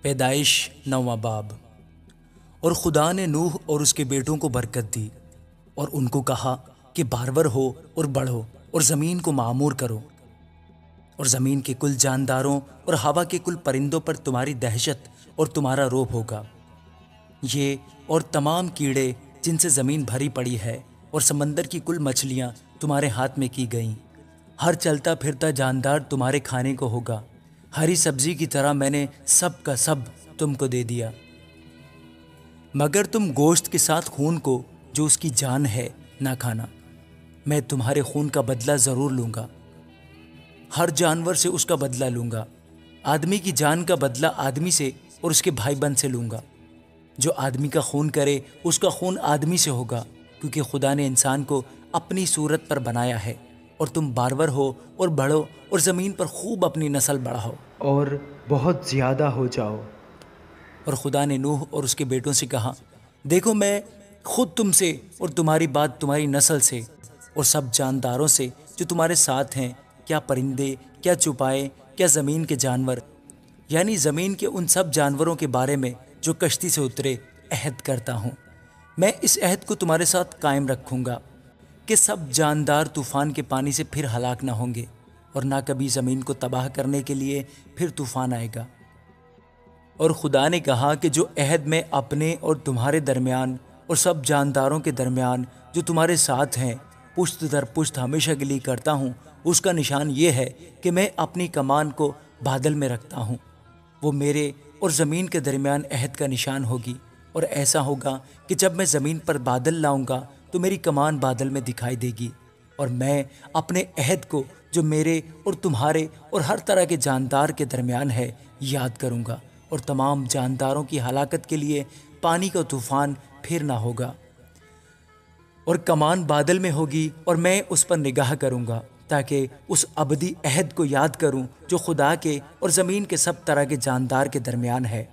پیدائش 9واں باب۔ اور خدا نے نوح اور اس کے بیٹوں کو برکت دی اور ان کو کہا کہ بارور ہو اور بڑھو اور زمین کو معمور کرو، اور زمین کے کل جانداروں اور ہوا کے کل پرندوں پر تمہاری دہشت اور تمہارا روب ہوگا، یہ اور تمام کیڑے جن سے زمین بھری پڑی ہے، اور سمندر کی کل مچھلیاں تمہارے ہاتھ میں کی گئیں، ہر چلتا پھرتا جاندار تمہارے کھانے کو ہوگا، ہری سبزی کی طرح میں نے سب کا سب تم کو دے دیا، مگر تم گوشت کے ساتھ خون کو جو اس کی جان ہے نہ کھانا، میں تمہارے خون کا بدلہ ضرور لوں گا، ہر جانور سے اس کا بدلہ لوں گا، آدمی کی جان کا بدلہ آدمی سے اور اس کے بھائی بند سے لوں گا، جو آدمی کا خون کرے اس کا خون آدمی سے ہوگا، کیونکہ خدا نے انسان کو اپنی صورت پر بنایا ہے، اور تم بارور ہو اور بڑھو اور زمین پر خوب اپنی نسل بڑھاؤ اور بہت زیادہ ہو جاؤ۔ اور خدا نے نوح اور اس کے بیٹوں سے کہا، دیکھو میں خود تم سے اور تمہاری بعد تمہاری نسل سے اور سب جانداروں سے جو تمہارے ساتھ ہیں، کیا پرندے، کیا چوپائے، کیا زمین کے جانور، یعنی زمین کے ان سب جانوروں کے بارے میں جو کشتی سے اترے، عہد کرتا ہوں۔ میں اس عہد کو تمہارے ساتھ قائم رکھوں گا کہ سب جاندار طوفان کے پانی سے پھر ہلاک نہ ہوں گے، اور نہ کبھی زمین کو تباہ کرنے کے لیے پھر طوفان آئے گا۔ اور خدا نے کہا کہ جو عہد میں اپنے اور تمہارے درمیان اور سب جانداروں کے درمیان جو تمہارے ساتھ ہیں پشت در پشت ہمیشہ کے لیے کرتا ہوں، اس کا نشان یہ ہے کہ میں اپنی کمان کو بادل میں رکھتا ہوں، وہ میرے اور زمین کے درمیان عہد کا نشان ہوگی، اور ایسا ہوگا کہ جب میں زمین پر بادل لاؤں گا تو میری کمان بادل میں دکھائی دے گی، اور میں اپنے عہد کو جو میرے اور تمہارے اور ہر طرح کے جاندار کے درمیان ہے یاد کروں گا، اور تمام جانداروں کی ہلاکت کے لیے پانی کا طوفان پھر نہ ہوگا، اور کمان بادل میں ہوگی، اور میں اس پر نگاہ کروں گا تاکہ اس ابدی عہد کو یاد کروں جو خدا کے اور زمین کے سب طرح کے جاندار کے درمیان ہے۔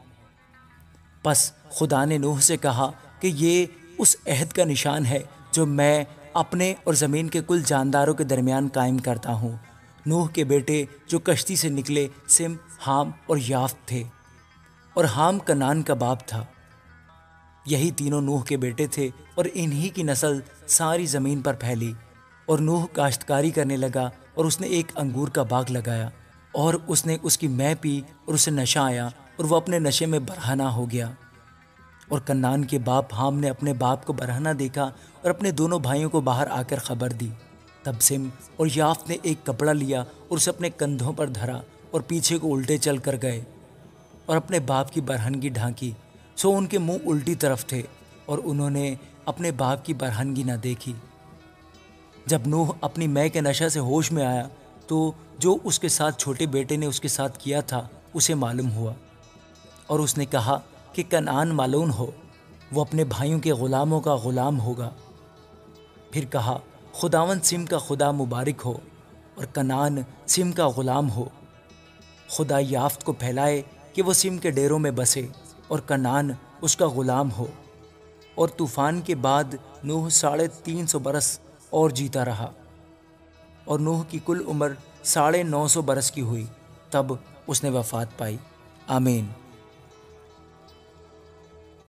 پس خدا نے نوح سے کہا کہ یہ اس عہد کا نشان ہے جو میں اپنے اور زمین کے کل جانداروں کے درمیان قائم کرتا ہوں۔ نوح کے بیٹے جو کشتی سے نکلے سم، حام اور یافت تھے، اور حام کنعان کا باپ تھا۔ یہی تینوں نوح کے بیٹے تھے، اور انہی کی نسل ساری زمین پر پھیلی۔ اور نوح کاشتکاری کرنے لگا، اور اس نے ایک انگور کا باغ لگایا، اور اس نے اس کی مے پی اور اسے نشہ آیا، اور وہ اپنے نشے میں برہنہ ہو گیا۔ اور کنعان کے باپ حام نے اپنے باپ کو برہنہ دیکھا اور اپنے دونوں بھائیوں کو باہر آ کر خبر دی۔ تب سم اور یافت نے ایک کپڑا لیا اور اسے اپنے کندھوں پر دھرا، اور پیچھے کو الٹے چل کر گئے اور اپنے باپ کی برہنگی ڈھانکی، سو ان کے منہ الٹی طرف تھے، اور انہوں نے اپنے باپ کی برہنگی نہ دیکھی۔ جب نوح اپنی مے کے نشہ سے ہوش میں آیا تو جو اس کے ساتھ چھوٹے بیٹے نے اس کے ساتھ کیا تھا اسے معلوم ہوا، اور اس نے کہا کہ کنعان ملعون ہو، وہ اپنے بھائیوں کے غلاموں کا غلام ہوگا۔ پھر کہا، خداوند سم کا خدا مبارک ہو، اور کنعان سم کا غلام ہو۔ خدا یافت کو پھیلائے کہ وہ سم کے ڈیروں میں بسے، اور کنعان اس کا غلام ہو۔ اور طوفان کے بعد نوح 350 برس اور جیتا رہا، اور نوح کی کل عمر 950 برس کی ہوئی، تب اس نے وفات پائی۔ آمین۔